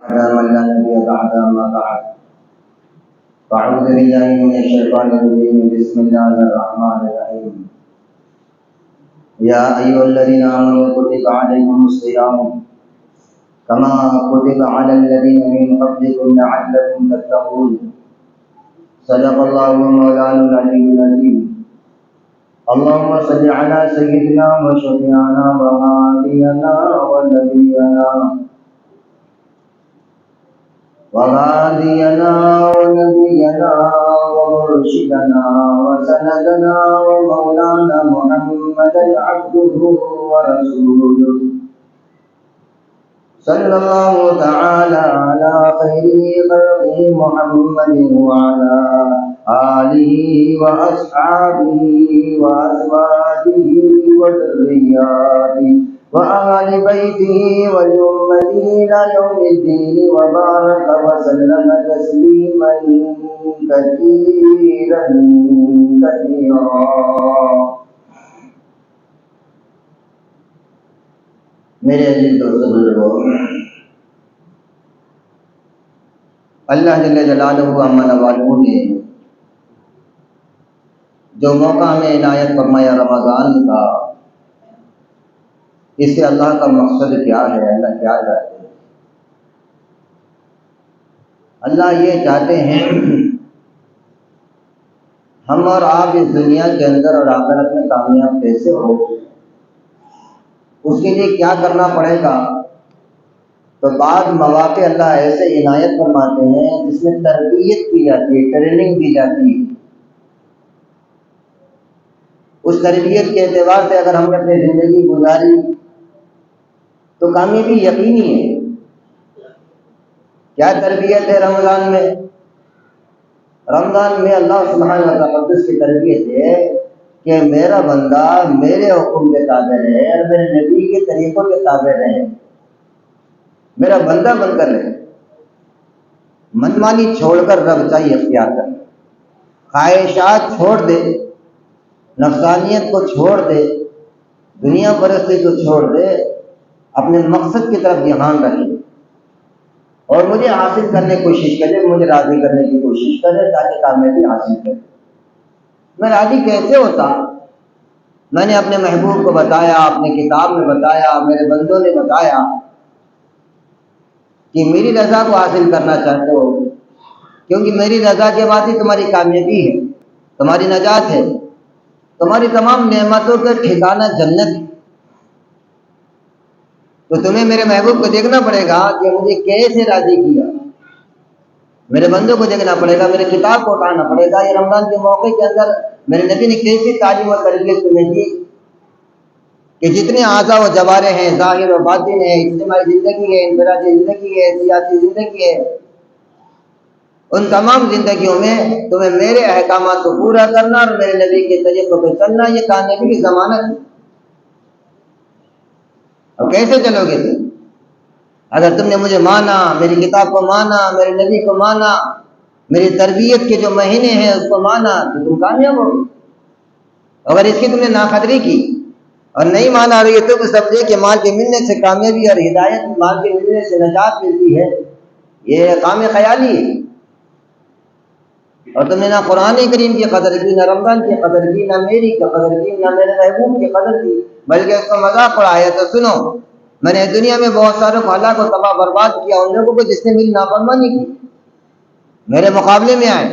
على من لا نبي بعد أما بعد فأعوذ بالله من الشيطان الرجيم بسم الله الرحمن الرحيم يا أيها الذين آمنوا كتب عليكم الصيام كما كتب على الذين من قبلكم لعلكم تتقون صدق الله مولانا العلي العظيم اللهم صل على سيدنا وشفيعنا وهادينا ونبينا ومرشدنا وسندنا ومولانا محمدا عبده ورسوله صلى الله تعالى على خير خلقه محمد وعلى آله وأصحابه وأزواجه وذرياته وآل بيته والأمة إلى يوم الدين وبارك وسلم تسليما كثيرا میرے عزیز دوستو بزرگوں، اللہ جل جلالہ عما نوالہ نے جو موقع ہمیں عنایت فرمایا رمضان کا، اس سے اللہ کا مقصد کیا ہے؟ اللہ کیا چاہتے ہیں؟ اللہ یہ چاہتے ہیں ہم اور آپ اس دنیا کے اندر اور آخرت میں کامیاب کیسے ہو، اس کے لیے کیا کرنا پڑے گا۔ تو بعض مواقع اللہ ایسے عنایت فرماتے ہیں جس میں تربیت کی جاتی ہے، ٹریننگ دی جاتی ہے۔ اس تربیت کے اعتبار سے اگر ہم نے اپنی زندگی گزاری تو کامیابی یقینی ہے۔ کیا تربیت ہے رمضان میں؟ رمضان میں اللہ سبحانہ و تعالی کی تربیت ہے کہ میرا بندہ میرے حکم کے تابع رہے اور میرے نبی کے طریقوں کے تابع رہے، میرا بندہ بن کر رہے، منمانی چھوڑ کر رب چاہیے اختیار کر، خواہشات چھوڑ دے، نفسانیت کو چھوڑ دے، دنیا پرستی کو چھوڑ دے، اپنے مقصد کی طرف دھیان رکھے اور مجھے حاصل کرنے کی کوشش کرے، مجھے راضی کرنے کی کوشش کرے تاکہ کامیابی حاصل کرے۔ میں راضی کیسے ہوتا؟ میں نے اپنے محبوب کو بتایا، اپنے کتاب میں بتایا، میرے بندوں نے بتایا کہ میری رضا کو حاصل کرنا چاہتے ہو، کیونکہ میری رضا کے بعد ہی تمہاری کامیابی ہے، تمہاری نجات ہے، تمہاری تمام نعمتوں کا ٹھکانہ جنت ہے۔ تو تمہیں میرے محبوب کو دیکھنا پڑے گا کہ مجھے کیسے راضی کیا، میرے بندوں کو دیکھنا پڑے گا، میرے کتاب کو اٹھانا پڑے گا۔ یہ رمضان کے موقع کے اندر میرے نبی نے کیسی تعلیم و تربیت تمہیں دی کہ جتنے اعضاء و جوارح ہیں، ظاہر و باطن ہے، اجتماعی زندگی ہے، انفرادی زندگی ہے، سیاسی زندگی ہے، ان تمام زندگیوں میں تمہیں میرے احکامات کو پورا کرنا اور میرے نبی کے طریقوں پہ چلنا، یہ کامیابی کی ضمانت ہے۔ اور کیسے چلو گے تم؟ اگر تم نے مجھے مانا، میری کتاب کو مانا، میرے نبی کو مانا، میری تربیت کے جو مہینے ہیں اس کو مانا تو تم کامیاب ہوگے۔ اگر اس کی تم نے ناقدری کی اور نہیں مانا اور یہ تم سمجھے کہ مال کے ملنے سے کامیابی اور ہدایت، مال کے ملنے سے نجات ملتی ہے، یہ کام خیالی ہے۔ اور تم نے نہ قرآن کریم کی قدر کی، نہ رمضان کی قدر کی، نہ میری قدر کی، نہ میرے محبوب کی قدر کی، بلکہ اس کو مذاق اڑایا۔ تو سنو، میں نے دنیا میں بہت ساروں کو ہلاک و تباہ برباد کیا، ان لوگوں کو جس نے میری نافرمانی کی، میرے مقابلے میں آئے،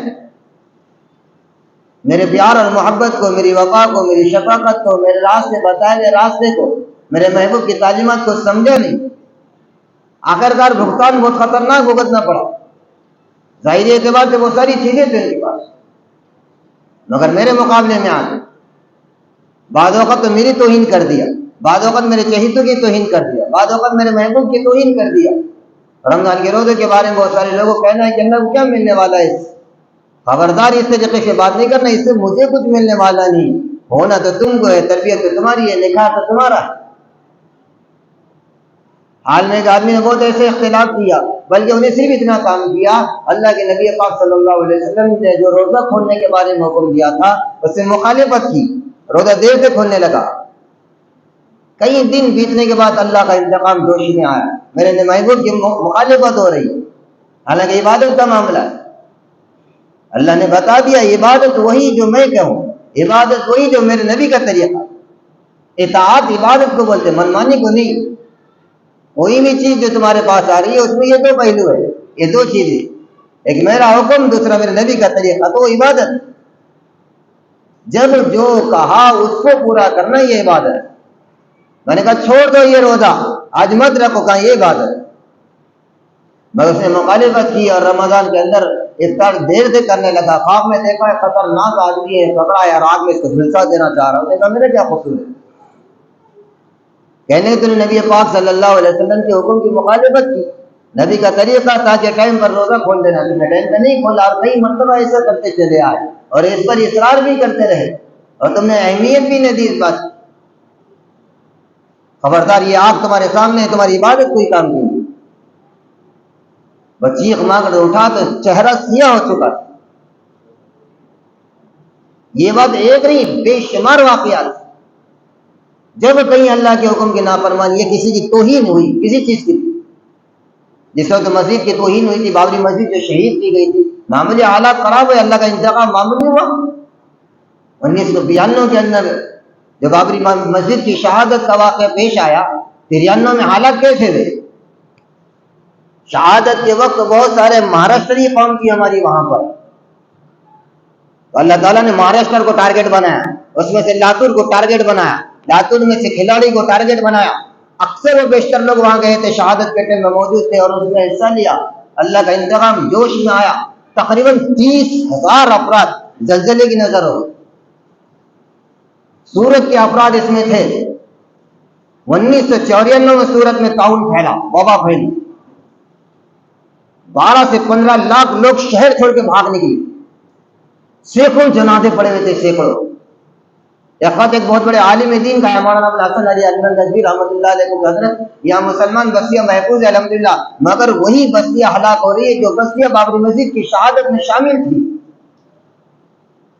میرے پیار اور محبت کو، میری وفا کو، میری شفقت کو، میرے راستے بتائے گئے راستے کو، میرے محبوب کی تعلیمات کو سمجھا نہیں، آخرکار بھگتان بہت خطرناک بھگتنا پڑا۔ ظاہری اعتبار سے وہ ساری چیزیں تھے ان کے پاس، مگر میرے مقابلے میں آتے، بعض اوقات تو میری توہین کر دیا، بعض اوقات میرے چہیتوں کی توہین کر دیا، بعض اوقات میرے محبوب کی توہین کر دیا۔ رمضان کے روزے کے بارے میں بہت سارے لوگوں کو کہنا ہے کہ اللہ کو کیا ملنے والا ہے، خبردار اس طریقے سے بات نہیں کرنا، اس سے مجھے کچھ ملنے والا نہیں، ہونا تو تم کو ہے، تربیت تو تمہاری ہے، نکاح تو تمہارا ہے۔ حال میں ایک آدمی نے بہت ایسے اختلاف کیا، بلکہ انہیں صرف اتنا کام کیا، اللہ کے نبی پاک صلی اللہ علیہ وسلم نے جو روزہ کھولنے کے بارے میں حکم دیا تھا اس سے مخالفت کی، روزہ دیر سے کھولنے لگا۔ کئی دن بیتنے کے بعد اللہ کا انتقام جوشی میں آیا، میرے محبوب کی مخالفت ہو رہی ہے، حالانکہ عبادت کا معاملہ ہے۔ اللہ نے بتا دیا عبادت وہی جو میں کہوں، عبادت وہی جو میرے نبی کا طریقہ۔ اطاعت عبادت کو بولتے، منمانی کو نہیں۔ کوئی بھی چیز جو تمہارے پاس آ رہی ہے اس میں یہ دو پہلو ہے، یہ دو چیزیں، ایک میرا حکم، دوسرا میرے نبی کا طریقہ، تو عبادت۔ جب جو کہا اس کو پورا کرنا یہ عبادت ہے۔ میں نے کہا چھوڑ دو یہ روزہ، آج مت رکھو، کہا یہ عبادت ہے، مگر اس نے مخالفت کی اور رمضان کے اندر افطار دیر سے کرنے لگا۔ خواب میں دیکھا ہے خطرناک آدمی ہے، پکڑا ہے اور آگ میں اس کو جھلسا دینا چاہ رہا ہوں۔ نے کہا میرا کیا قصور ہے؟ کہنے تو نے نبی پاک صلی اللہ علیہ وسلم کے حکم کی مخالفت کی۔ نبی کا طریقہ تھا کہ ٹائم پر روزہ کھول دینا، تم نے ٹائم پر نہیں کھولا اور کئی مرتبہ ایسا کرتے چلے آئے اور اس پر اصرار بھی کرتے رہے اور تم نے اہمیت بھی نہیں دی اس بات کی۔ خبردار یہ آگ تمہارے سامنے ہے، تمہاری عبادت کوئی کام کی نہیں۔ بس چیخ مانگ کر اٹھا تو چہرہ سیاہ ہو چکا تھا۔ یہ بات ایک نہیں، بے شمار واقعات۔ جب کہیں اللہ کے حکم کی نافرمانی، یہ کسی کی توہین ہوئی، کسی چیز کی، جس وقت مسجد کی توہین ہوئی تھی، بابری مسجد جو شہید کی گئی تھی، معاملے حالات خراب ہوئے، اللہ کا انتقام معمولی ہوا۔ 1992 کے اندر جب بابری مسجد کی شہادت کا واقعہ پیش آیا، 93 میں حالات کیسے ہوئے؟ شہادت کے وقت بہت سارے مہاراشٹری قوم تھی ہماری وہاں پر، تو اللہ تعالیٰ نے مہاراشٹر کو ٹارگٹ بنایا، اس میں سے لاتور کو ٹارگٹ بنایا، لاتور میں سے کھلاڑی کو ٹارگٹ بنایا۔ اکثر و بیشتر لوگ وہاں گئے تھے، شہادت کے ٹائم میں موجود تھے اور اس میں حصہ لیا۔ اللہ کا انتقام جوش میں آیا، تقریباً 30,000 افراد زلزلے کی نظر ہو، سورت کے افراد اس میں تھے۔ 1994 میں سورت میں طاعون پھیلا، وبا پھیلی، 12 سے 15 لاکھ لوگ شہر چھوڑ کے بھاگ نکلی، سینکڑوں جنازے پڑے ہوئے تھے، سینکڑوں۔ ایک بہت بڑے عالم دین کا ہے، مولانا ابو الحسن علی ندوی رحمۃ اللہ علیہ کو حضرت، یہاں مسلمان بستیاں محفوظ ہے الحمدللہ، مگر وہی بستیاں ہلاک ہو رہی ہے جو بستیاں بابری مسجد کی شہادت میں شامل تھی،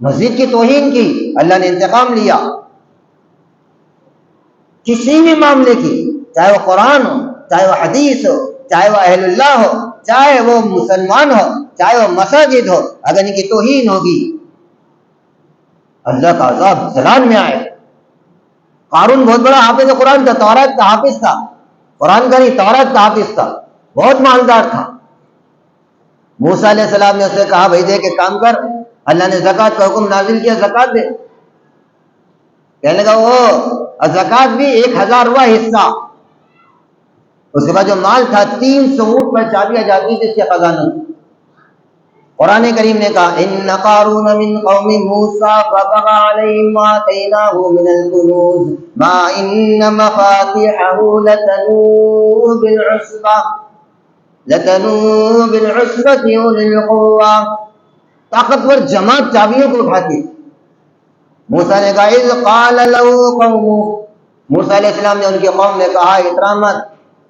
مسجد کی توہین کی۔ اللہ نے انتقام لیا کسی بھی معاملے کی، چاہے وہ قرآن ہو، چاہے وہ حدیث ہو، چاہے وہ اہل اللہ ہو، چاہے وہ مسلمان ہو، چاہے وہ مساجد ہو، اگر ان کی توہین ہوگی اللہ کا عذاب زلال میں آئے۔ قارون بہت بڑا حافظ قرآن تھا، تورات کا حافظ تھا، قرآن کا نہیں تورات کا حافظ تھا، بہت مالدار تھا۔ موسیٰ علیہ السلام نے اسے کہا بھائی دیکھ ایک کام کر، اللہ نے زکوٰۃ کا حکم نازل کیا، زکوٰۃ دے۔ کہنے لگا وہ زکوٰۃ بھی 1000واں حصہ۔ اس کے بعد جو مال تھا 300 اونٹ پر چابیاں جاتی تھی اس کے خزانوں۔ قرآن کریم نے کہا ان قارون من قوم موسیٰ فبغى عليهم وآتيناه من الكنوز ما ان مفاتحه لتنوء بالعصبة أولي القوة، طاقتور جماعت چابیوں کو اٹھاتی۔ موسیٰ نے کہا اذ قال له قومه، موسیٰ علیہ السلام نے ان کی قوم نے کہا اترا مت،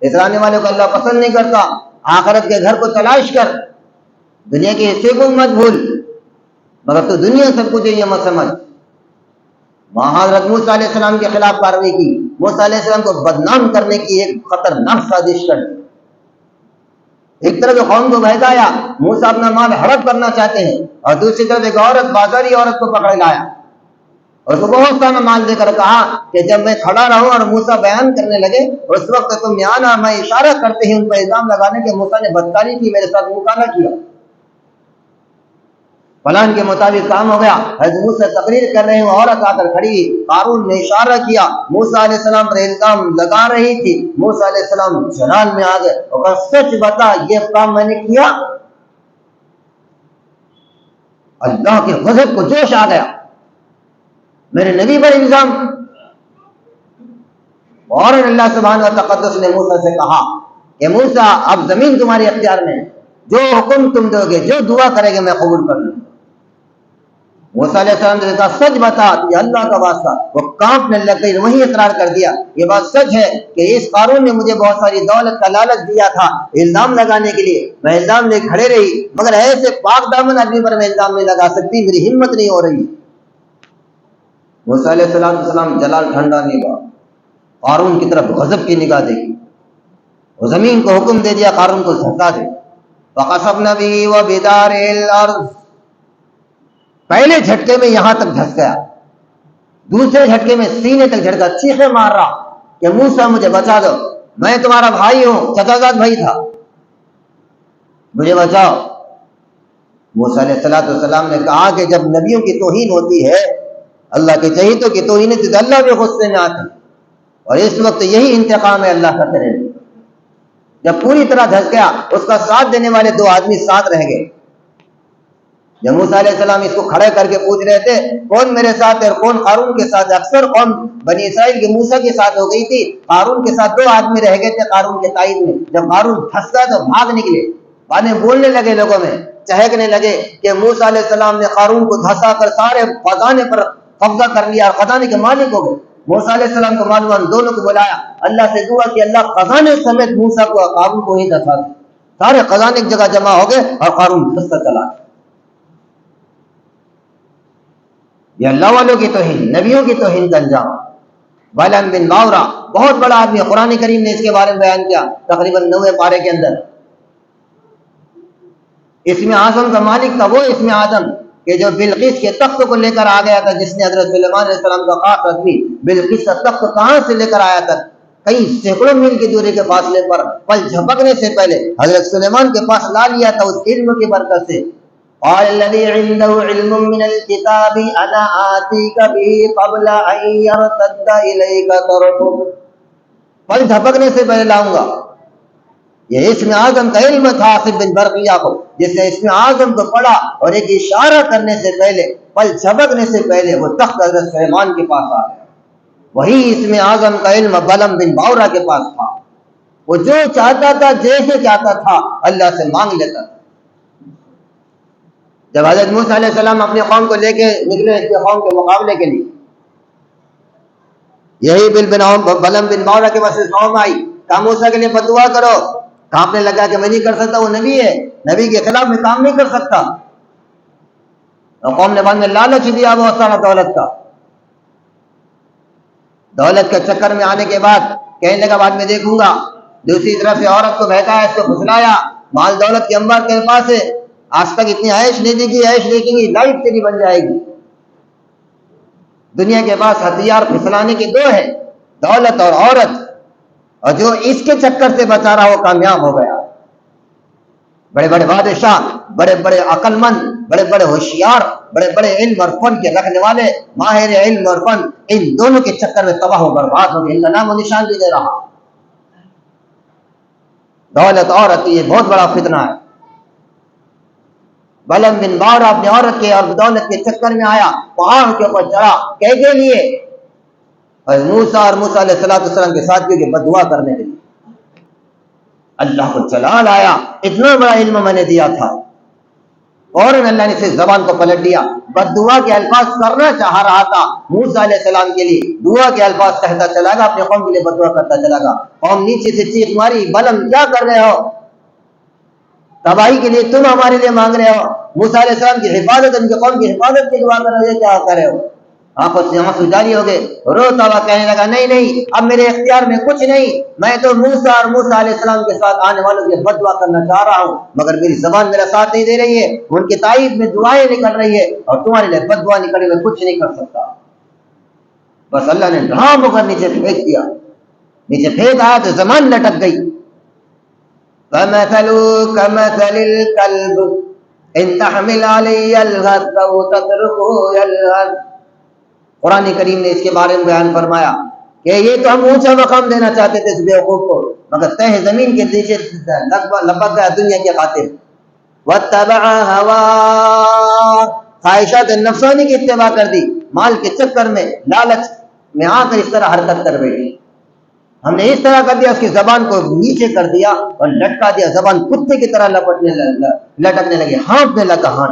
اترانے والے کو اللہ پسند نہیں کرتا، آخرت کے گھر کو تلاش کر، دنیا کے حصے کو مت بھول، مگر تو دنیا سب کچھ ہے یہ مت سمجھ۔ وہاں حضرت موسیٰ علیہ السلام کے خلاف کارروائی کی، موسیٰ علیہ السلام کو بدنام کرنے کی ایک خطرناک سازش کر دی۔ ایک طرف قوم کو بہکایا، موسیٰ اپنا مال ہڑپ کرنا چاہتے ہیں، اور دوسری طرف ایک عورت، بازاری عورت کو پکڑ لایا اور اس کو بہت سارا مال دے کر کہا کہ جب میں کھڑا رہوں اور موسیٰ بیان کرنے لگے اس وقت تم یہاں آنا، میں اشارہ کرتے ہی ان پر الزام لگانے کہ موسیٰ نے بدکاری کی، میرے ساتھ مکالمہ کیا۔ پلان کے مطابق کام ہو گیا، حضرت موسیٰ تقریر کر رہے ہیں، وہ عورت آ کر کھڑی، قارون نے اشارہ کیا، موسیٰ علیہ السلام پر الزام لگا رہی تھی۔ موسیٰ علیہ السلام جلال میں آ گئے اور کہا سچ بتا یہ کام میں نے کیا؟ اللہ کے غضب کو جوش آ گیا، میرے نبی پر الزام۔ اور اللہ سبحانہ و تقدس نے موسیٰ سے کہا کہ موسیٰ اب زمین تمہارے اختیار میں ہے، جو حکم تم دو گے، جو دعا کرے گے میں قبول کر لوں۔ موسیٰ علیہ السلام نے کہا سچ بتا، یہ اللہ کا واسطہ۔ وہ کانپنے لگ گئی، وہی اقرار کر دیا یہ بات سچ ہے کہ اس قارون نے مجھے بہت ساری دولت کا لالچ دیا تھا الزام لگانے کے لیے، میں الزام لے کھڑے رہی، مگر ایسے پاک دامن آدمی پر میں الزام نہیں لگا سکتی، میری ہمت نہیں ہو رہی۔ موسیٰ علیہ السلام جلال ٹھنڈا نہیں ہوا، قارون کی طرف غضب کی نگاہ دیکھی، وہ زمین کو حکم دے دیا قارون کو دھسا دے. وَخَسَفْنَ بِهِ وَبِدَارِهِ الْأَرْضِ، پہلے جھٹکے میں یہاں تک دھس گیا، دوسرے جھٹکے میں سینے تک جھٹکا، چیخے مار رہا کہ موسیٰ مجھے بچا دو، میں تمہارا بھائی ہوں، چچا زاد بھائی تھا، مجھے بچاؤ. موسیٰ علیہ السلام نے کہا کہ جب نبیوں کی توہین ہوتی ہے، اللہ کے چہیتوں کی توہین ہوتی ہے تو اللہ بھی غصے میں آتا ہے، اور اس وقت یہی انتقام ہے اللہ کا کرے. جب پوری طرح دھس گیا، اس کا ساتھ دینے والے دو آدمی ساتھ رہ گئے. جب موسیٰ علیہ السلام اس کو کھڑے کر کے پوچھ رہے تھے کون میرے ساتھ ہے اور کون قارون کے ساتھ ہے، اکثر قوم بنی اسرائیل کی موسیٰ کے ساتھ ہو گئی تھی، قارون کے ساتھ دو آدمی رہ گئے تھے قارون کے تائید میں. جب قارون پھنس گیا تو بھاگ نکلے، بعد میں بولنے لگے، لوگوں میں چہکنے لگے کہ موسیٰ علیہ السلام نے قارون کو دھسا کر سارے خزانے پر قبضہ کر لیا اور خزانے کے مالک ہو گئے. موسیٰ علیہ السلام کو معلوم، ان دونوں کو بلایا، اللہ سے دعا کہ اللہ خزانے سمیت موسیٰ کو قارون کو ہی دھسا دے. سارے خزانے ایک جگہ جمع ہو گئے اور قارون دھستا چلا گیا. یہ اللہ والوں کی توہین، نبیوں کی توہین کا انجام. بلعام بن باورا بہت بڑا آدمی، قرآن کریم نے اس کے بارے میں بیان کیا تقریباً 9 پارے کے اندر. اسم اعظم کا مالک تھا وہ اسم اعظم کہ جو بلقیس کے تخت کو لے کر آ گیا تھا، جس نے حضرت سلیمان علیہ السلام کا خاص آدمی بلقیس کا تخت کہاں سے لے کر آیا تھا، کئی سینکڑوں میل کی دوری کے فاصلے پر پل جھپکنے سے پہلے حضرت سلیمان کے پاس لا لیا تھا اس علم کی برکت سے. قال الذي عنده علم من الكتاب انا آتيك به قبل ان يرتد اليك طرفك، پل جھپکنے سے پہلے لاؤں گا. یہ اسم اعظم کا علم تھا آصف بن برقیہ کو، جس نے اسم اعظم کو پڑھا اور ایک اشارہ کرنے سے پہلے، پل جھپکنے سے پہلے وہ تخت حضرت سلیمان کے پاس آ گیا. وہی اسم اعظم کا علم بلعام بن باورا کے پاس تھا. وہ جو چاہتا تھا جیسے چاہتا تھا اللہ سے مانگ لیتا تھا. جب حضرت موسیٰ علیہ السلام اپنی قوم کو لے کے نکلے اس قوم کے مقابلے کے لیے، یہی بلعام بن باورا کے پاس قوم آئی، کہا موسیٰ کے لیے بددعا کرو. کانپنے لگا کہ میں نہیں کر سکتا، وہ نبی ہے، نبی کے خلاف میں کام نہیں کر سکتا. اور قوم نے بعد میں لالچ دیا بہت سارا دولت کا. دولت کے چکر میں آنے کے بعد کہنے لگا بعد میں دیکھوں گا. دوسری طرف سے عورت کو بہتایا، اس کو پھسلایا، مال دولت کے انبار تیرے پاس ہے، آج تک اتنی عیش نہیں دیکھی، عیش دیکھیں گی لائف تیری بن جائے گی. دنیا کے پاس ہتھیار پھسلانے کے دو ہیں، دولت اور عورت، اور جو اس کے چکر سے بچا رہا وہ کامیاب ہو گیا. بڑے بڑے بادشاہ، بڑے بڑے عقل مند، بڑے بڑے ہوشیار، بڑے بڑے علم اور فن کے رکھنے والے، ماہر علم اور فن، ان دونوں کے چکر میں تباہ و برباد ہو گئے. ان کا نام و نشان بھی دے رہا. دولت عورت یہ بہت بڑا فتنہ ہے. بلعام بن باورا اپنی عورت کے اور دولت کے چکر میں آیا، پہاڑ کے اوپر چڑھا کے لیے، اور موسیٰ علیہ السلام کے ساتھ کے بددعا کرنے کے لیے. اللہ کو جلال آیا، اتنا بڑا علم میں نے دیا تھا. اور اللہ نے اس زبان کو پلٹ دیا. بددعا کے الفاظ کرنا چاہ رہا تھا موسیٰ علیہ السلام کے لیے، دعا کے الفاظ کہتا چلا گا، اپنے قوم کے لیے بددعا کرتا چلا گا. قوم نیچے سے چیخ ماری، بلعام کیا کر رہے ہو، تباہی کے لیے تم ہمارے لیے مانگ رہے ہو، موسیٰ علیہ السلام کی حفاظت، ان کے قوم کی حفاظت کی دعا کر رہے ہو، کیا کر رہے ہو. آنکھوں سے آنسو جاری ہو گئے، روتا ہوا کہنے لگا نہیں نہیں، اب میرے اختیار میں کچھ نہیں، میں تو موسیٰ اور موسیٰ علیہ السلام کے ساتھ آنے والوں کے بددعا کرنا چاہ رہا ہوں، مگر میری زبان میرا ساتھ نہیں دے رہی ہے، ان کی تائید میں دعائیں نکل رہی ہے اور تمہارے لیے بددعا نکلی، میں کچھ نہیں کر سکتا. بس اللہ نے ڈھام ہو کر نیچے پھینک دیا. نیچے پھینک آیا تو زمان لٹک گئی. فَمَثَلُهُ كَمَثَلِ الْكَلْبِ إِن تَحْمِلْ عَلَيْهِ يَلْهَثْ أَوْ تَتْرُكْهُ يَلْهَثْ. قرآن کریم نے اس کے بارے میں بیان فرمایا کہ یہ تو ہم اونچا مقام دینا چاہتے تھے اس بیوقوف کو، مگر تہ زمین کے نیچے لپک گیا دنیا کی خاطر. وَاتَّبَعَ هَوَاهُ، خواہشات نفسانی کی اتباع کر دی، مال کے چکر میں لالچ میں آ کر اس طرح حرکت کر بیٹھی. ہم نے اس طرح کر دیا، اس کی زبان کو نیچے کر دیا اور لٹکا دیا، زبان کتے کی طرح لٹکنے لگی، ہانپنے لگا.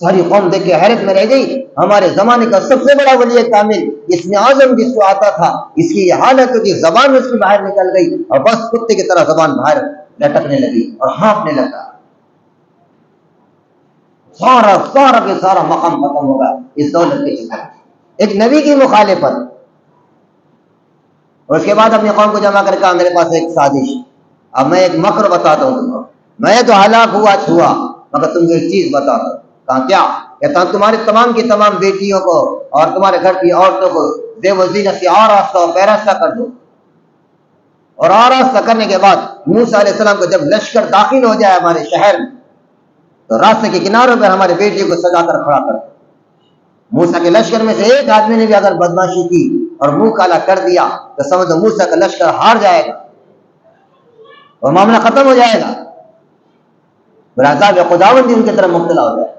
ساری قوم دیکھ کے حیرت میں رہ گئی. ہمارے زمانے کا سب سے بڑا ولی کامل، اس میں اعظم جس کو آتا تھا، اس کی یہ حالت ہوگی، زبان اس کی باہر نکل گئی اور بس کتے کی طرح زبان باہر لٹکنے لگی اور ہانپنے لگا. سارا کے سارا مقام ختم ہوگا اس دولت کے چکر. ایک نبی کی مخالفت، اور اس کے بعد اپنی قوم کو جمع کر کے میرے پاس ایک سازش، اب میں ایک مکر بتاتا ہوں تمہیں، میں تو ہلاک ہوا مگر تم کو ایک چیز بتاتا ہوں۔ کہا کیا؟ کہتا ہوں تمہاری تمام کی تمام بیٹیوں کو اور تمہارے گھر کی عورتوں کو زیب و زینت سے آراستہ اور پیراستہ کر دو، اور آراستہ کرنے کے بعد موسیٰ علیہ السلام کو جب لشکر داخل ہو جائے ہمارے شہر میں تو راستے کے کناروں پر ہمارے بیٹیوں کو سجا کر کھڑا کر دو۔ موسیٰ کے لشکر میں سے ایک آدمی نے بھی اگر بدماشی کی اور منہ کالا کر دیا تو سمجھو موسیٰ کا لشکر ہار جائے گا اور معاملہ ختم ہو جائے گا، پھر عذاب خداوندی ان کی طرف مبتلا ہو جائے۔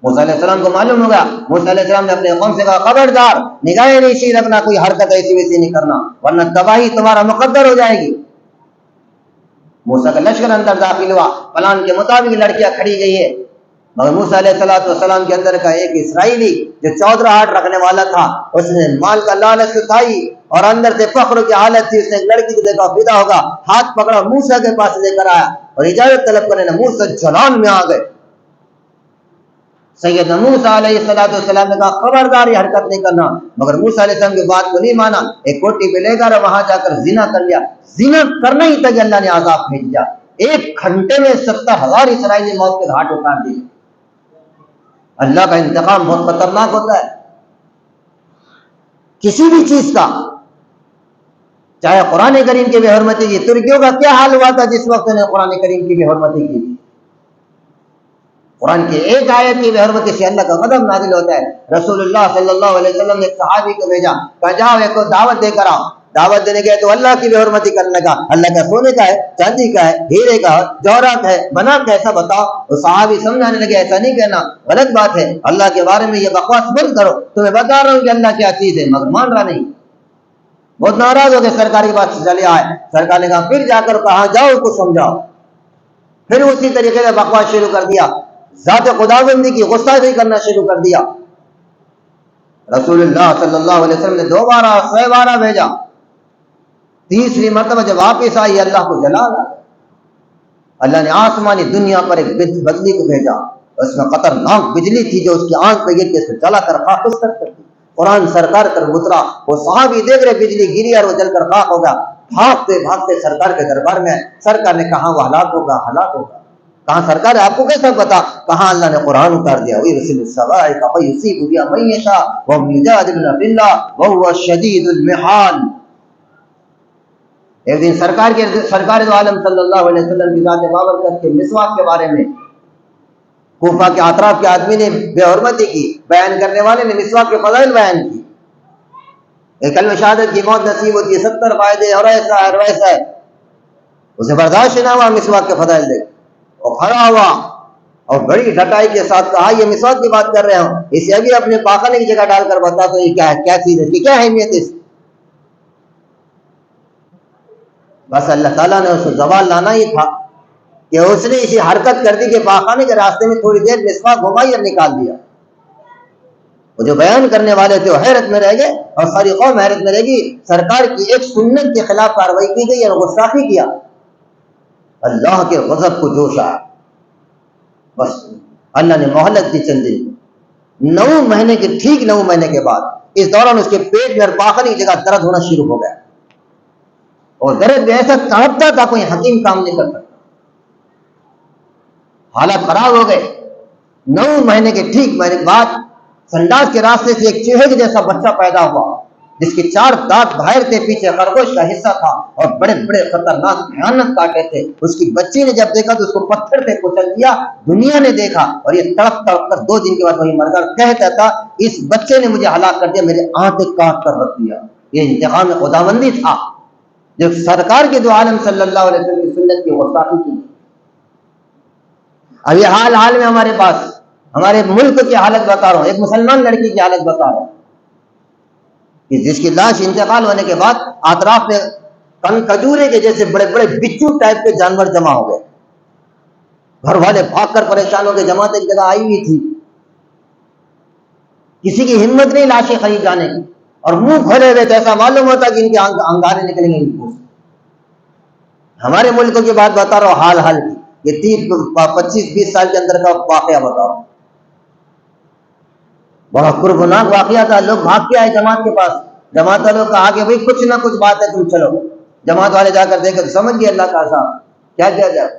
موسیٰ علیہ السلام کو معلوم ہوگا، موسیٰ علیہ السلام نے اپنے قوم سے کہا خبردار نگاہیں نیچی رکھنا، کوئی حرکت ایسی ویسی نہیں کرنا ورنہ تباہی تمہارا مقدر ہو جائے گی۔ موسیٰ کا لشکر اندر داخل ہوا، پلان کے مطابق لڑکیاں کھڑی گئی ہے، مگر موسیٰ علیہ السلام کے اندر کا ایک اسرائیلی جو 14 ہاتھ رکھنے والا تھا، اس نے مال کا لالچ اٹھائی اور اندر سے فخر کی حالت تھی، اس نے ایک لڑکی کو دیکھا فدا ہوگا، ہاتھ پکڑا موسیٰ کے پاس لے کر آیا اور اجازت طلب کرنے لگا، موسیٰ جلال میں آ گئے۔ سیدنا موسیٰ علیہ السلام نے کہا خبردار یہ حرکت نہیں کرنا، مگر موسیٰ علیہ السلام کی بات کو نہیں مانا، ایک کوٹھی پہ لے کر وہاں جا کر زنا کر لیا۔ زنا کرنا ہی تک اللہ نے عذاب بھیج دیا، 1 گھنٹے میں 70,000 اسرائیلی موت کے گھاٹ اتار دیے۔ اللہ کا انتقام بہت خطرناک ہوتا ہے کسی بھی چیز کا، چاہے قرآن کریم کی بے حرمتی کی۔ ترکیوں کا کیا حال ہوا تھا جس وقت نے قرآن کریم کی بے حرمتی کی؟ قرآن کی ایک آیت کی بے حرمتی سے اللہ کا غضب نازل ہوتا ہے۔ رسول اللہ صلی اللہ علیہ وسلم نے ایک صحابی کو بھیجا، کہا جاؤ ایک کو دعوت دے کر آؤ۔ دعوت دینے گئے تو اللہ کی بے حرمتی کرنے کا، اللہ کا سونے کا ہے، چاندی کا ہے، ہیرے کا ہے، جوہرات ہے، بنا کیسا بتاؤ؟ تو صحابی سمجھانے لگے ایسا نہیں کہنا، غلط بات ہے، اللہ کے بارے میں یہ بکواس بند کرو، تمہیں بتا رہا ہوں کہ اللہ کیا چیز ہے، مگر مان رہا نہیں۔ بہت ناراض ہو کے سرکار کی بات سے چلے آئے۔ سرکار نے کہا پھر جا کر کہا جاؤ اس کو سمجھاؤ، پھر اسی طریقے سے بکواس شروع کر دیا، ذات خداوندی کی غصہ کرنا شروع کر دیا۔ رسول اللہ صلی اللہ علیہ وسلم نے 2 بار 6 بار بھیجا، تیسری مرتبہ جب واپس آئی اللہ کو جلال آیا۔ اللہ نے آسمانی دنیا پر ایک بجلی کو بھیجا، اس میں خطرناک بجلی تھی جو اس کی آنکھ پہ گر کے اسے جلا کر خاک کرتی۔ قرآن سرکار کر اترا، وہ صحابی دیکھ رہے بجلی گری اور وہ جل کر خاک ہوگا، بھاگتے بھاگتے سرکار کے دربار میں۔ سرکار نے کہا وہ ہلاک ہوگا، ہلاک ہوگا۔ کہاں سرکار ہے، آپ کو کیسا پتا؟ کہاں اللہ نے قرآن اتار دیا، وَيُرْسِلُ الصَّوَاعِقَ فَيُصِيبُ بِهَا مَن يَشَاءُ وَهُمْ يُجَادِلُونَ فِي اللَّهِ وَهُوَ الشَّدِيدُ الْمِحَالِ۔ ایک دن سرکار دو عالم صلی اللہ علیہ وسلم کی ذات بابرکت کے مسواک کے بارے میں کوفہ کے اطراف کے آدمی نے بے حرمتی کی، بیان کرنے والے نے مسواک کے فضائل بیان کی۔ ایک کلمہ شہادت کی موت نصیب ہوتی ہے، 70 فائدے اور ایسا ہے اور ویسا ہے، اسے برداشت نہ ہوا مسواک کے فضائل دیکھ، اور کھڑا ہوا اور بڑی ڈھٹائی کے ساتھ کہا یہ مسواک کی بات کر رہے ہوں، اسے ابھی اپنے پاخانے کی جگہ ڈال کر بتا تو یہ کیا ہے، کیا چیز ہے، کیا اہمیت ہے اس کی؟ بس اللہ تعالیٰ نے اس کو زوال لانا ہی تھا کہ اس نے اسی حرکت کر دی کہ پاخانے کے راستے میں تھوڑی دیر مسواک گھمائی اور نکال دیا۔ وہ جو بیان کرنے والے تھے وہ حیرت میں رہ گئے اور ساری قوم حیرت میں رہ گئی۔ سرکار کی ایک سنت کے خلاف کارروائی کی گئی اور گستاخی کیا، اللہ کے غضب کو جوش آیا۔ بس اللہ نے مہلت دی چند دن، 9 مہینے کے ٹھیک 9 مہینے کے بعد اس دوران اس کے پیٹ میں اور پاخانے کی جگہ درد ہونا شروع ہو گیا، اور درد بھی ایسا تڑپتا تھا کوئی حکیم کام نہیں کر سکتا۔ حالات خراب ہو گئے۔ 9 مہینے کے ٹھیک مہینے کے بعد سنڈاس کے راستے سے ایک چوہے جیسا بچہ پیدا ہوا جس کے 4 دانت باہر تھے، پیچھے خرگوش کا حصہ تھا اور بڑے بڑے خطرناک بھیانک کانٹے تھے۔ اس کی بچی نے جب دیکھا تو اس کو پتھر سے کچل دیا، دنیا نے دیکھا اور یہ تڑپ تڑپ کر 2 دن کے بعد وہی مر گیا۔ کہتا تھا اس بچے نے مجھے ہلاک کر دیا، میرے آنکھیں کاٹ کر رکھ دیا۔ یہ انتقام خداوندی تھا جو سرکار کے 2 عالم صلی اللہ علیہ وسلم کی سنت کی غستاخی کی۔ اب یہ حال میں ہمارے پاس ہمارے ملک کی حالت بتا رہا ہوں، ایک مسلمان لڑکی کی حالت بتا رہا ہوں کہ جس کی لاش انتقال ہونے کے بعد اطراف میں کھجورے کے جیسے بڑے بڑے بچو ٹائپ کے جانور جمع ہو گئے۔ گھر والے بھاگ کر پریشان ہو کے جماعت ایک جگہ آئی ہوئی تھی، کسی کی ہمت نہیں لاشیں خرید جانے کی، اور منہ کھولے ہوئے تو ایسا معلوم ہوتا کہ ان کے انگارے نکلیں گے۔ ہمارے ملک کی بات بتا رہا ہوں، حال کی یہ 25-20 سال کے اندر کا واقعہ بتا رہا ہوں۔ بڑا قربناک واقعہ تھا، لوگ بھاگ کے آئے جماعت کے پاس، جماعت والوں کو کہا کہ بھائی کچھ نہ کچھ بات ہے، تم چلو. جماعت والے جا کر دیکھے تو سمجھ گئے اللہ کا عذاب کیا کیا جائے.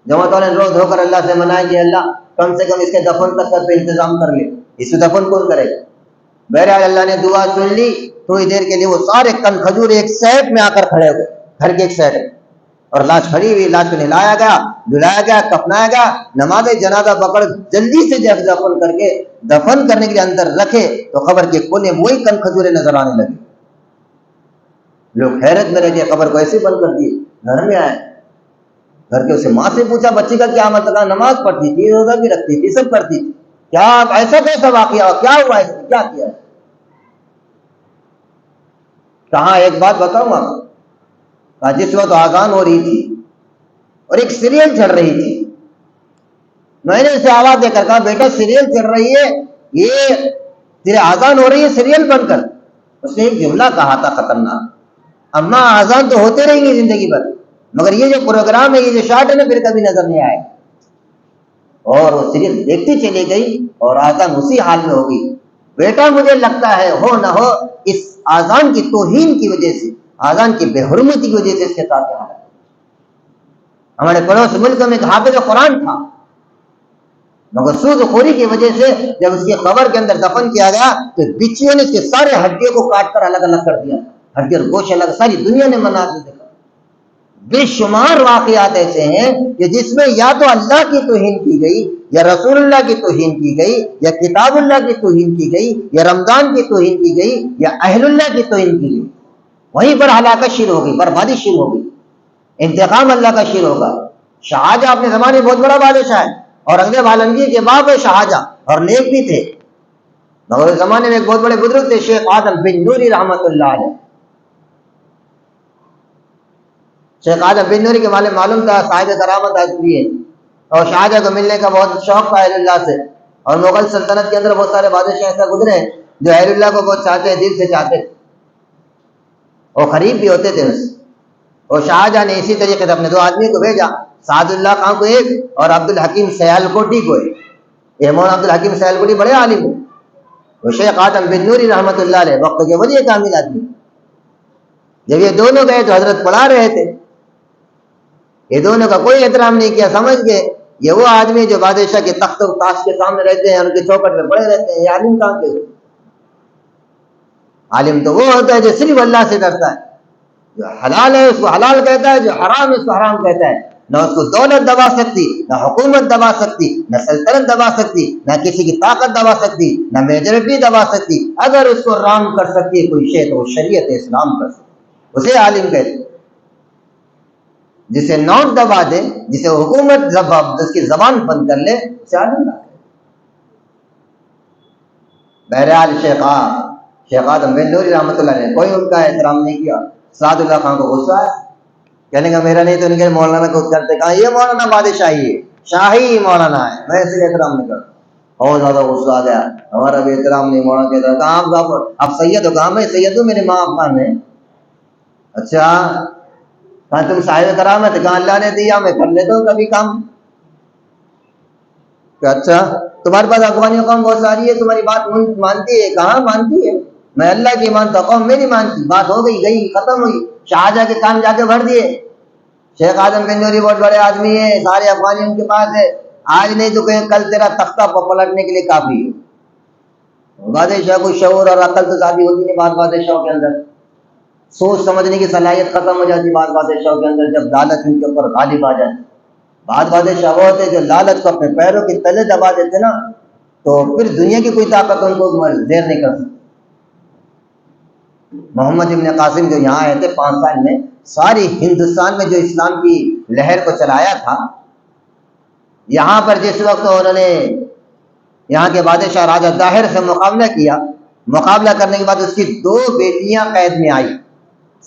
جماعت والے نے روز ہو کر اللہ سے منائے کہ اللہ کم سے کم اس کے دفن تک پہ انتظام کر لے، اس کو دفن کون کرے گا. بہرحال اللہ نے دعا سن لی. تھوڑی دیر کے لیے وہ سارے کن کھجور ایک سیٹ میں آ کر کھڑے ہوئے، گھر کے ایک سیٹ میں، اور لاش کھڑی ہوئی. لاش کو نہلایا گیا، دھلایا گیا، کفنایا گیا. نماز جنازہ پکڑ جلدی سے جب دفن کر کے دفن کرنے کے لیے اندر رکھے تو قبر کے کونے میں وہی کن کھجورے نظر آنے لگے. لوگ حیرت میں رہ گئے، قبر کو ایسے بند کر دی. گھر میں آئے، گھر کے اسے ماں سے پوچھا بچی کا کیا مطلب. نماز پڑھتی تھی، روزہ بھی رکھتی تھی، سب کرتی تھی، کیا ایسا کیسا واقعہ کیا ہوا ہے، کیا کیا ہے. کہاں ایک بات بتاؤں آپ، جس وقت آزان ہو رہی تھی اور ایک سیریل چل رہی تھی، میں نے اسے آواز دے کر کہا بیٹا سیریل چل رہی ہے، یہ تیرے آزان ہو رہی ہے، سیریل بند کر. اس نے ایک جملہ کہا تھا خطرناک، اما آزان تو ہوتے رہیں گی زندگی بھر، مگر یہ جو پروگرام ہے، یہ جو شارٹ ہے نا، پھر کبھی نظر نہیں آئے. اور وہ سیریل دیکھتی چلی گئی اور آزان اسی حال میں ہو گئی. بیٹا مجھے لگتا ہے ہو نہ ہو اس آزان کی توہین کی وجہ سے، آزان کی بے حرمتی کی وجہ سے اس کے ساتھ حالت. ہمارے پڑوس ملک میں ایک حافظ قرآن تھا، مگر سود خوری کی وجہ سے جب اس کی قبر کے اندر دفن کیا گیا تو بچھیوں نے اس کے سارے ہڈیوں کو کاٹ کر الگ الگ کر دیا. ہڈی اور گوشت الگ، ساری دنیا نے منا دی. بے شمار واقعات ایسے ہیں کہ جس میں یا تو اللہ کی توہین کی گئی، یا رسول اللہ کی توہین کی گئی، یا کتاب اللہ کی توہین کی گئی، یا رمضان کی توہین کی گئی، یا اہل اللہ کی توہین کی گئی. وہیں پر ہلاکت شروع ہو گئی، بربادی شروع ہو گئی، انتقام اللہ کا شروع ہوگا. شاہجہاں اپنے زمانے میں بہت بڑا بادشاہ ہے، اور انگریز عالمگیر کے باپ ہے شاہجہاں، اور نیک بھی تھے. مگر اس زمانے میں ایک بہت بڑے بزرگ تھے، شیخ آدم بن نوری رحمۃ اللہ علیہ. شیخ آدم بن نوری کے والے معلوم تھا صاحب کرامت آدمی ہے، اور شاہجہاں کو ملنے کا بہت شوق تھا اہل اللہ سے. اور مغل سلطنت کے اندر بہت سارے بادشاہ ایسا گزرے ہیں جو اہل اللہ کو بہت چاہتے ہیں، دل سے چاہتے ہیں، اور قریب بھی ہوتے تھے ان سے. اور شاہجہاں نے اسی طریقے سے اپنے دو آدمی کو بھیجا، سعد اللہ خان کو ایک اور عبد الحکیم سیالکوٹی کو ایک. یہ مولانا عبد الحکیم سیالکوٹی بڑے عالم ہیں. وہ شیخ آدم بن نوری رحمۃ اللہ علیہ وقت کے ولی کامل آدمی. جب یہ دونوں گئے تو حضرت پڑھا رہے تھے، یہ دونوں کا کوئی احترام نہیں کیا. سمجھ گئے یہ وہ آدمی جو بادشاہ کے تخت و تاج کے سامنے رہتے ہیں، ان کے چوکٹ میں پڑے رہتے ہیں. یہ عالم کہاں کے؟ عالم تو وہ ہوتا ہے جو صرف اللہ سے ڈرتا ہے، جو حلال ہے اس کو حلال کہتا ہے، جو حرام ہے اس کو حرام کہتا ہے. نہ اس کو دولت دبا سکتی، نہ حکومت دبا سکتی، نہ سلطنت دبا سکتی، نہ کسی کی طاقت دبا سکتی، نہ میجورٹی دبا سکتی. اگر اس کو رام کر سکتی ہے کوئی شے تو وہ شریعت اسلام کر سکتی، اسے عالم کہتے ہیں. جسے نوٹ دبا دے، جسے حکومت جس کی زبان بند کر لے، اسے عالم نہ کہتے. بہرحال شیخ آدم بن نوری رحمۃ اللہ نے کوئی ان کا احترام نہیں کیا. سعد اللہ خان کو غصہ ہے، کہنے کا میرا نہیں تو نہیں کہ مولانا کو کرتے. کہا یہ مولانا بادشاہی ہے، شاہی مولانا ہے، میں اس لیے احترام نہیں کرتا. بہت زیادہ غصہ آ گیا، ہمارا بھی احترام نہیں. مولانا کہتا ہے کہاں آپ سید ہو؟ کہاں میں سید ہوں، میرے ماں افغان ہیں. اچھا کہاں تم صاحب کرامت؟ کہاں اللہ نے دیا، میں کر لیتا ہوں کبھی کام. کہ اچھا تمہارے پاس افغانی قوم بہت ساری ہے، تمہاری بات مانتی ہے؟ کہاں مانتی ہے، میں اللہ کی مانتا، قوم میری مانتی. بات ہو گئی، گئی، ختم ہوئی. شاہجہاں کے کام جا کے بھر دیے. شیخ آدم بن نوری بہت بڑے آدمی ہیں، سارے افغانی ان کے پاس ہے. آج نہیں تو کہیں کل تیرا تختہ پلٹنے کے لیے کافی ہے. بادشاہ کو شعور اور عقل تو زیادہ ہوتی نہیں، بعض بادشاہوں کے اندر سوچ سمجھنے کی صلاحیت ختم ہو جاتی. بعض بادشاہوں کے اندر جب لالچ ان کے اوپر غالب آ جائے. بعض بادشاہ وہ ہوتے جو لالچ کو اپنے پیروں کے تلے دبا دیتے نا، تو پھر دنیا کی کوئی طاقت ان کو زیر نہیں کر سکتی. محمد ابن قاسم جو یہاں آئے تھے 5 سال میں، ساری ہندوستان میں جو اسلام کی لہر کو چلایا تھا، یہاں پر جس وقت انہوں نے یہاں کے بادشاہ راجہ طاہر سے مقابلہ کیا، مقابلہ کرنے کے بعد اس کی 2 بیٹیاں قید میں آئی.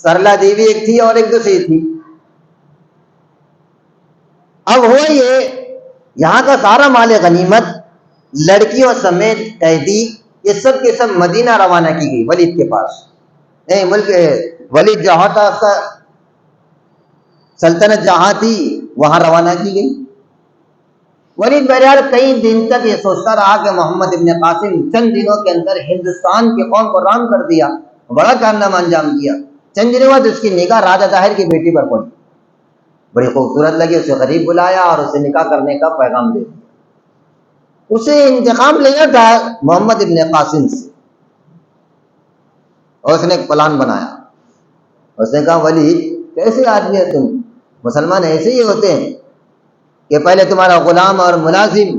سرلا دیوی ایک تھی اور ایک دوسری تھی. اب ہوا یہ، یہاں کا سارا مال غنیمت لڑکیوں سمیت قیدی یہ سب کے سب مدینہ روانہ کی گئی، ولید کے پاس. نہیں ملک ولید جہاں تھا، سلطنت جہاں تھی وہاں روانہ کی گئی. ولید بہرحال کئی دن تک یہ سوچتا رہا کہ محمد ابن قاسم چند دنوں کے اندر ہندوستان کی قوم کو رام کر دیا، بڑا کارنامہ انجام دیا. چند دنوں بعد اس کی نکاح راجہ طاہر کی بیٹی پر پڑی. بڑی خوبصورت لگی, اسے قریب بلایا اور اسے نکاح کرنے کا پیغام دے دیا. اسے انتقام لینا تھا محمد ابن قاسم سے, اور اس نے ایک پلان بنایا. اس نے کہا ولید کیسے آدمی ہے تم, مسلمان ایسے ہی ہوتے ہیں کہ پہلے تمہارا غلام اور ملازم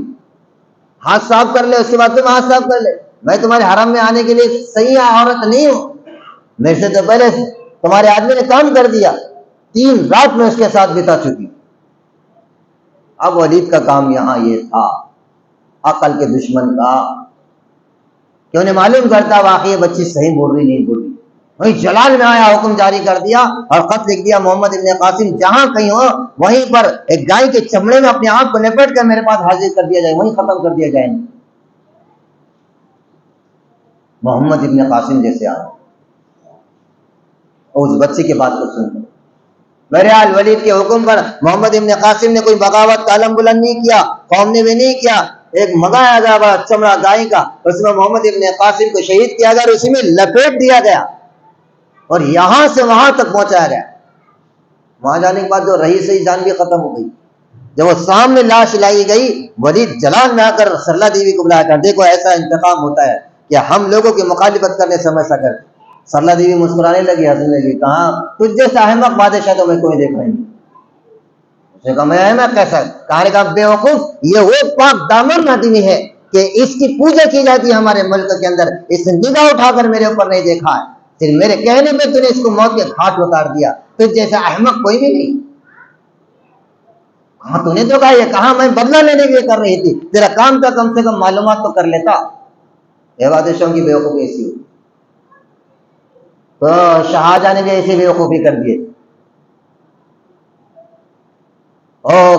ہاتھ صاف کر لے, اس کے بعد تم ہاتھ صاف کر لے. میں تمہارے حرم میں آنے کے لیے صحیح عورت نہیں ہوں, میرے سے تو پہلے تمہارے آدمی نے کام کر دیا, 3 رات میں اس کے ساتھ بتا چکی. اب ولید کا کام یہاں یہ تھا, عقل کے دشمن کا, کہ انہیں معلوم کرتا واقعی بچی صحیح بول رہی نہیں بول رہی. وہیں جلال میں آیا, حکم جاری کر دیا اور خط لکھ دیا محمد ابن قاسم جہاں کہیں ہو وہیں پر ایک گائے کے چمڑے میں اپنے آپ کو لپیٹ کر میرے پاس حاضر کر دیا جائے, وہیں ختم کر دیا جائے. محمد ابن قاسم جیسے آیا, اس بچی کی بات کو سن. بہرحال ولید کے حکم پر محمد ابن قاسم نے کوئی بغاوت کا علم بلند نہیں کیا, قوم نے بھی نہیں کیا. ایک منگایا گیا بڑا چمڑا گائے کا, اس میں محمد ابن قاسم کو شہید کیا گیا اور اسی میں لپیٹ دیا گیا اور یہاں سے وہاں تک پہنچایا گیا. وہاں جانے کے بعد جو رہی صحیح جان بھی ختم ہو گئی. جب وہ سامنے لاش لائی گئی, ولید جلال میں آ کر سرلا دیوی کو بلایا کر, دیکھو ایسا انتقام ہوتا ہے کہ ہم لوگوں کی مخالفت کرنے سے ہم ایسا کرتے. سرلا دیوی مسکرانے لگی, ہنسنے لگی, کہاں تجھ جیسا احمق بادشاہ تو میں کوئی دیکھ رہی نہیں. اس نے کہا میں احمق کیسا؟ کہنے کا بے وقوف, یہ وہ پاک دامن آدمی ہے کہ اس کی پوجا کی جاتی ہے ہمارے ملک کے اندر, اس نے نگاہ اٹھا کر میرے اوپر نہیں دیکھا ہے, پھر میرے کہنے پہ تو نے اس کو موت کے گھاٹ اتار دیا. تجھ جیسا احمق کوئی بھی نہیں. ہاں تو نے تو کہا, یہ کہاں میں بدلہ لینے کے لیے کر رہی تھی, تیرا کام تھا کم سے کم معلومات تو کر لیتا. یہ بادشاہوں کی بیوقوفی ایسی ہوئی. تو شاہجہاں نے بھی ایسی بیوقوفی کر دی.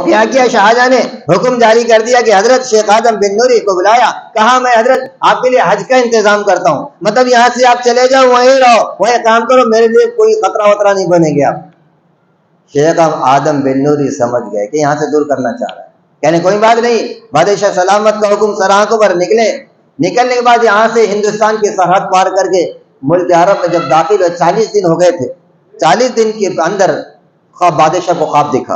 کیا کیا شاہجہاں نے؟ حکم جاری کر دیا کہ حضرت شیخ آدم بن نوری کو بلایا. کہا میں حضرت آپ کے لیے حج کا انتظام کرتا ہوں, مطلب یہاں سے آپ چلے جاؤ, وہیں رہو, وہیں کام کرو, میرے لیے کوئی خطرہ وطرہ نہیں بنے گا. شیخ آدم بن نوری سمجھ گئے کہ یہاں سے دور کرنا چاہ رہا ہے. کہنے کوئی بات نہیں, بادشاہ سلامت کا حکم سراہوں پر نکلے. نکلنے کے بعد یہاں سے ہندوستان کی سرحد پار کر کے ملک عرب میں جب داخل ہوئے, 40 دن ہو گئے تھے. 40 دن کے اندر خواب بادشاہ کو خواب دکھا,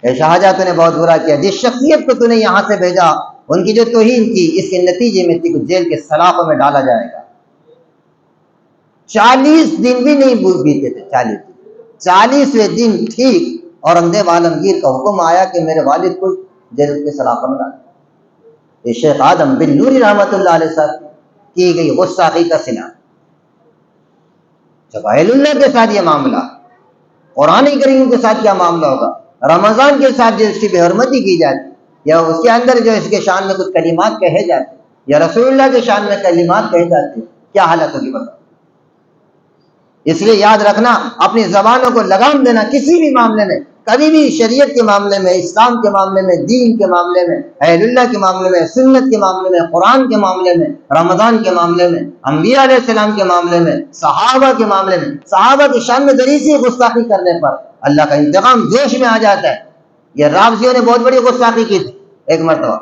اے شاہجہاں تو نے بہت برا کیا, جس شخصیت کو تو نے یہاں سے بھیجا ان کی جو توہین کی, اس کے نتیجے میں کو جیل کے سلاخوں میں ڈالا جائے گا. 40 دن بھی نہیں بیتے تھے, 40ویں دن ٹھیک اورنگزیب عالمگیر کا حکم آیا کہ میرے والد کو جیل کے سلاخوں میں ڈالا. یہ شیخ آدم بن نوری رحمۃ اللہ علیہ صاحب کی گئی غصاخی کا صلہ. جب اہل اللہ کے ساتھ یہ معاملہ, قرآن کریم کے ساتھ کیا معاملہ ہوگا, رمضان کے ساتھ جو اس کی بے حرمتی کی جاتی, یا اس کے اندر جو اس کے شان میں کچھ کلمات کہے جاتے, یا رسول اللہ کے شان میں کلمات کہے جاتے, کیا حالت ہوگی بتا. اس لیے یاد رکھنا, اپنی زبانوں کو لگام دینا. کسی بھی معاملے میں, کبھی بھی شریعت کے معاملے میں, اسلام کے معاملے میں, دین کے معاملے میں, اہل اللہ کے معاملے میں, سنت کے معاملے میں, قرآن کے معاملے میں, رمضان کے معاملے میں, انبیاء علیہ السلام کے معاملے میں, صحابہ کے معاملے میں, صحابہ کی شان میں ذری سی گستاخی کرنے پر اللہ کا انتقام جوش میں آ جاتا ہے. یہ رافضیوں نے بہت بڑی گستاخی کی تھی. ایک مرتبہ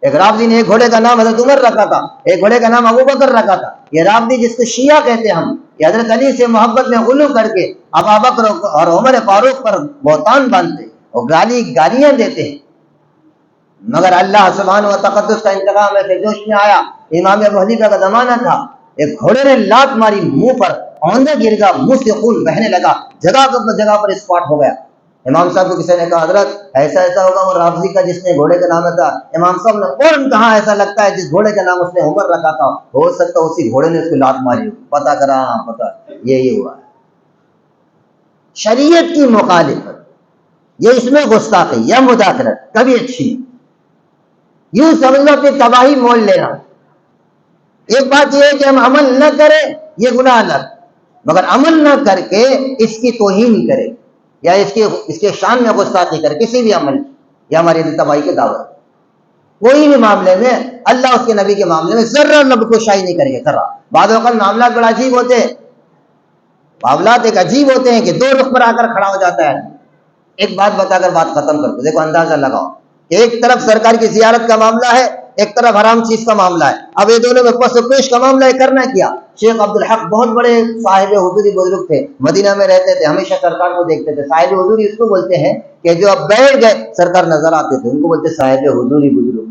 ایک رافضی نے ایک گھوڑے کا نام حضرت عمر رکھا تھا, ایک گھوڑے کا نام ابو بکر رکھا تھا. یہ رافضی جس کو شیعہ کہتے ہیں ہم, یہ حضرت علی سے محبت میں غلو کر کے ابو بکر اور عمر فاروق پر بہتان باندھتے اور گالیاں دیتے ہیں. مگر اللہ سبحانہ و تقدس کا انتقام ایسے جوش میں آیا. امام ابو حنیفہ کا زمانہ تھا, ایک گھوڑے نے لات ماری, منہ پر اوندھا گر گیا, منہ سے خون بہنے لگا, جگہ پر اسپاٹ ہو گیا. امام صاحب کو کسی نے کہا حضرت ایسا ہوگا وہ رافضی کا جس نے گھوڑے کا نام تھا. امام صاحب نے فوراً کہا ایسا لگتا ہے جس گھوڑے کا نام اس نے عمر رکھا تھا, ہو سکتا اسی گھوڑے نے اس کو لات ماری. پتا کرا, پتا یہی ہوا. شریعت کی مخالفت, یہ اس میں گستاخی یا مداخلت کبھی اچھی نہیں. یوں سمجھ لو اپنی تباہی مول لینا. ایک بات یہ ہے کہ ہم عمل نہ کریں, یہ گناہ الگ, مگر عمل نہ کر کے اس کی توہین کرے یا اس کے شان میں گستاخی کرے کسی بھی عمل کی, یا ہماری تباہی کی دعوت. کوئی بھی معاملے میں, اللہ اس کے نبی کے معاملے میں ذرہ لب کو شائی نہیں کرے گا, ذرا. بعض اوقات معاملات بڑا عجیب ہوتے ہیں, معاملات ایک عجیب ہوتے ہیں کہ دو رخ پر آ کر کھڑا ہو جاتا ہے. ایک بات بتا کر بات ختم کر دو. دیکھو اندازہ لگاؤ کہ ایک طرف سرکار کی زیارت کا معاملہ ہے, ایک طرف حرام چیز کا معاملہ ہے. اب یہ دونوں میں پس و پیش کا معاملہ ہے. کرنا کیا؟ شیخ عبدالحق بہت بڑے صاحب حضوری بزرگ تھے, مدینہ میں رہتے تھے, ہمیشہ سرکار کو دیکھتے تھے. صاحب حضوری اس کو بولتے ہیں کہ جو اب بیٹھ گئے سرکار نظر آتے تھے, ان کو بولتے صاحب حضوری بزرگ.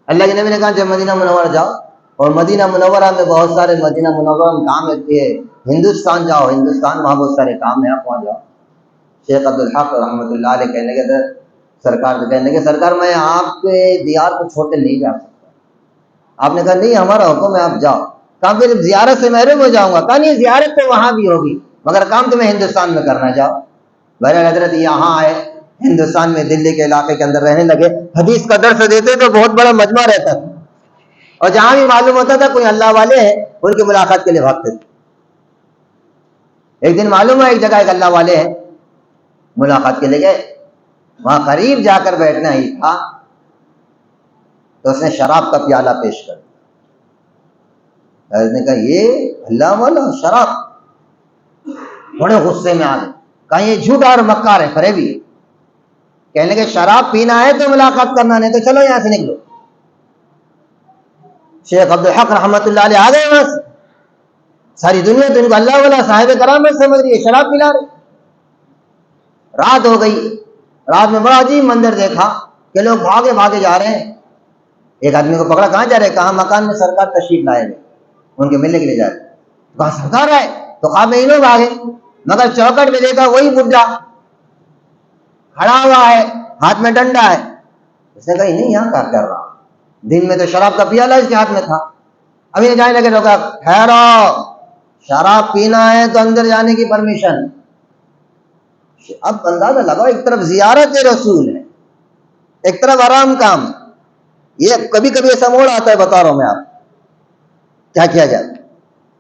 اللہ کے نبی نے کہا جب مدینہ منورہ جاؤ, اور مدینہ منورہ میں بہت سارے مدینہ منورہ میں کام ہوتے ہیں, ہندوستان جاؤ, ہندوستان وہاں بہت سارے کام ہیں, آپ وہاں جاؤ. شیخ عبدالحق رحمۃ اللہ علیہ کہنے لگے سرکار سے, کہنے لگے سرکار میں آپ کے دیار کو چھوڑ کے نہیں جا سکتا. آپ نے کہا نہیں ہمارا حکم ہے آپ جاؤ. کہا پھر زیارت سے محروم ہو جاؤں گا. کہا نہیں زیارت تو وہاں بھی ہوگی مگر کام تمہیں ہندوستان میں کرنا, جاؤ. بہرحال حضرت یہاں آئے, ہندوستان میں دلی کے علاقے کے اندر رہنے لگے. حدیث کا درس دیتے تو بہت بڑا مجمع رہتا تھا, اور جہاں بھی معلوم ہوتا تھا کوئی اللہ والے ہیں ان کی ملاقات کے لیے بھاگتے تھے. ایک دن معلوم ہے ایک جگہ ایک اللہ والے ہیں, ملاقات کے لیے گئے. وہاں قریب جا کر بیٹھنا ہی تھا تو اس نے شراب کا پیالہ پیش کر دیا. حضرت نے کہا یہ اللہ والا شراب, بڑے غصے میں آ گئے. کہا یہ جھوٹ اور مکار ہے, فریبی ہے. کہنے لگے شراب پینا ہے تو ملاقات کرنا, نہیں تو چلو یہاں سے نکلو. شیخ عبدالحق رحمۃ اللہ علیہ آ گئے وہاں سے. ساری دنیا تو ان کو اللہ والا صاحب کرامت سمجھ رہی ہے, شراب پلا رہے. رات ہو گئی. رات میں بڑا عجیب منظر دیکھا کہ لوگ بھاگے بھاگے جا رہے ہیں. ایک آدمی کو پکڑا, کہاں جا رہے؟ کہاں مکان میں سرکار تشریف لائے گئے, ان کے ملنے کے لیے جا رہے. کہاں سرکار آئے؟ تو خواب میں ہی لوگ آگے, مگر چوکٹ میں دیکھا وہی بڈھا کھڑا ہوا ہے, ہاتھ میں ڈنڈا ہے. اس نے کہا نہیں یہاں کیا کر رہا, دن میں تو شراب کا پیالہ اس کے ہاتھ میں تھا. ابھی جانے لگے, لوگ ٹھہرو, شراب پینا ہے تو اندر جانے کی پرمیشن. اب اندازہ لگاؤ, ایک طرف زیارت رسول ہے, ایک طرف آرام کام. یہ کبھی کبھی ایسا موڑ آتا ہے, بتا رہا ہوں میں آپ کیا کیا جائے.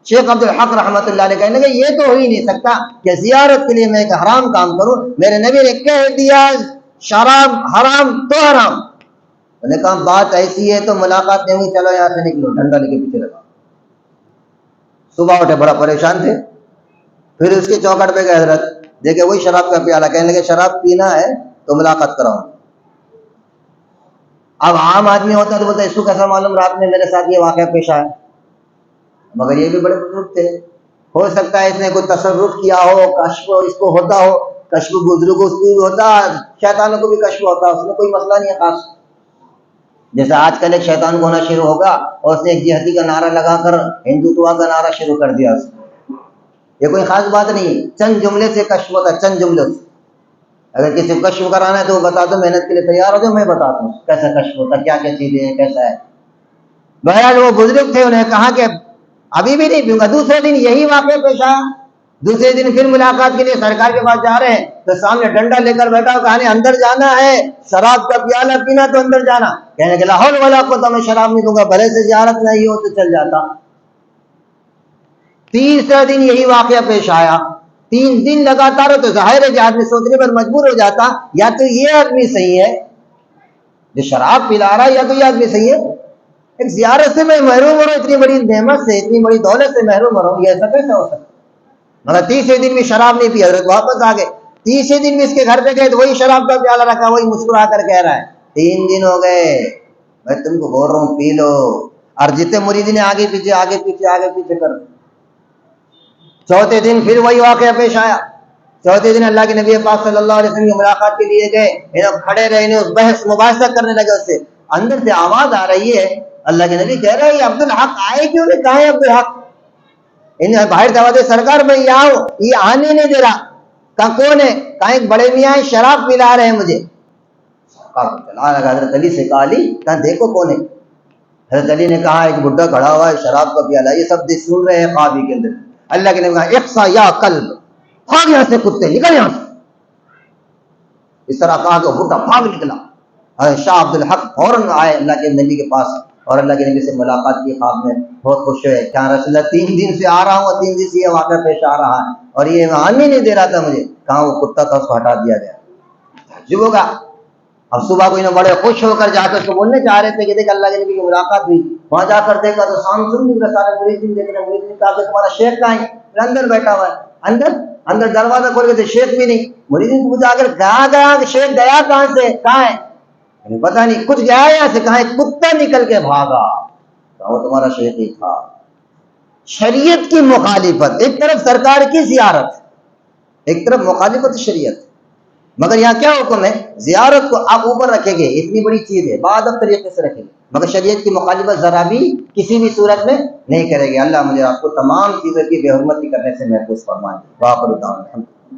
شیخ عبدالحق رحمۃ اللہ علیہ کہنے لگے یہ تو ہو ہی نہیں سکتا کہ زیارت کے لیے میں ایک حرام کام کروں. میرے نبی نے کہہ دیا شراب حرام تو حرام. انہوں نے کہا بات ایسی ہے تو ملاقات نہیں ہوئی, چلو یہاں سے نکلو. ڈنڈا لے کے پیچھے لگا. صبح اٹھے بڑا پریشان تھے. پھر اس کے چوکٹ پہ گئے, حضرت دیکھے وہی شراب کا پیالہ. کہنے لگے شراب پینا ہے تو ملاقات کراؤ. اب عام آدمی ہوتا تو بولتا اس کو کیسا معلوم رات میں میرے ساتھ یہ واقعہ پیش آیا. مگر یہ بھی بڑے بزرگ تھے, ہو سکتا ہے اس نے کوئی تصرف کیا ہو, کشف اس کو ہوتا ہو, کشف بزرگوں کو بھی ہوتا, شیطانوں کو بھی کشف ہوتا, اس میں کوئی مسئلہ نہیں ہے خاص. جیسے آج کل ایک شیطان کو ہونا شروع ہوگا اور اس نے ایک جہادی کا نعرہ لگا کر ہندوتوا کا نعرہ شروع کر دیا. یہ کوئی خاص بات نہیں, چند جملے سے کشف ہوتا ہے, چند جملے سے. اگر کسی کو کشف کرانا ہے تو وہ بتا دو, محنت کے لیے تیار ہو جاؤ, میں بتاتا ہوں کیسا کشف ہوتا ہے, کیا کیا چیزیں ہیں, کیسا ہے. بہرحال وہ بزرگ تھے, انہیں کہا کہ ابھی بھی نہیں پیوں گا. دوسرے دن یہی واقعہ پیش آیا. دوسرے دن پھر ملاقات کے لیے سرکار کے پاس جا رہے ہیں تو سامنے ڈنڈا لے کر بیٹھا, کہا اندر جانا ہے, شراب کا پیالہ پینا تو اندر جانا. کہنے کہ لا حول ولا قوت, میں شراب نہیں دوں گا, بھلے سے زیارت نہیں ہو تو چل جاتا. تیسرا دن یہی واقعہ پیش آیا. 3 دن لگاتار ہو تو ظاہر ہے کہ آدمی سوچنے پر مجبور ہو جاتا, یا تو یہ آدمی صحیح ہے جو شراب پلا رہا ہے, یا تو یہ آدمی صحیح ہے. ایک زیارت سے میں محروم ہو رہا ہوں, اتنی بڑی نعمت سے, اتنی بڑی دولت سے محروم ہو رہا ہوں, یہ ایسا کیسا ہو سکتا. مگر تیسرے دن بھی شراب نہیں پی. حضرت واپس آ گئے. تیسرے دن بھی اس کے گھر پہ گئے تو وہی شراب کا پیالہ رکھا, وہی مسکرا کر کہہ رہا ہے 3 دن ہو گئے, میں تم کو بول رہا ہوں پی لو. اور جتنے مرید نے آگے پیچھے آگے پیچھے آگے پیچھے کر. چوتھے دن پھر وہی واقعہ پیش آیا. چوتھے دن اللہ کے نبی پاک صلی اللہ علیہ وسلم کی ملاقات کے لیے گئے. انہوں کھڑے رہے, انہیں بحث مباحثہ کرنے لگے. اس سے اندر سے آواز آ رہی ہے, اللہ کے نبی کہہ رہے ہیں یہ عبدالحق آئے کیوں نہیں, کہاں ہے عبدالحق. انہیں باہر سے آواز, سرکار میں یہ آؤں, یہ آنے نہیں دے رہا. کہا کون ہے؟ کہا ایک بڑے میاں شراب پلا رہے ہیں مجھے. حضرت علی سے کہا, علی کہا دیکھو کون ہے. حضرت علی نے کہا ایک بڈھا کھڑا ہوا ہے, شراب کا پیالہ. یہ سب سن رہے ہیں خوابی کے اندر. اللہ کے نبی کہا اقصا یا قلب, بھاگ یہاں سے کتے, نکل یہاں سے. اس طرح کہا کہ بڈھا بھاگ نکلا. شاہ عبدالحق فوراً آئے اللہ کے نبی کے پاس اور اللہ کے نبی سے ملاقات کی. خواب میں بہت خوش ہوئے, کیا رسول اللہ 3 دن سے آ رہا ہوں, 3 دن سے یہ واقعہ پیش آ رہا ہے اور یہ آنے نہیں دے رہا تھا مجھے. کہاں وہ کتا تھا, اس کو ہٹا دیا گیا. تعجب ہوگا. اب صبح کو انہیں بڑے خوش ہو کر جا کر اس کو بولنے چاہ رہے تھے کہ دیکھ اللہ کے نبی کی ملاقات ہوئی. وہاں جا کر دیکھا تو سام سن دن سارے مریدین دیکھ رہے. مریدین کہا کہ تمہارا شیخ کہاں ہے؟ اندر بیٹھا ہوا ہے. اندر دروازہ کھول کے تو شیخ بھی نہیں. مریدین کو پوچھا کر کہاں گیا, شیخ گیا کہاں سے, کہاں ہے؟ یعنی پتہ نہیں کچھ گیا یہاں سے کہاں ایک کتا نکل کے بھاگا، وہ تمہارا شیخ ہی تھا۔ شریعت کی مخالفت، ایک طرف سرکار کی زیارت، ایک طرف مخالفت شریعت، مگر یہاں کیا حکم ہے؟ زیارت کو آپ اوپر رکھیں گے، اتنی بڑی چیز ہے، بعد اب طریقے سے رکھیں گے، مگر شریعت کی مخالفت ذرا بھی کسی بھی صورت میں نہیں کرے گی۔ اللہ مجھے آپ کو تمام چیزوں کی بے حرمتی کرنے سے محفوظ فرمائے۔ واخر دعوانا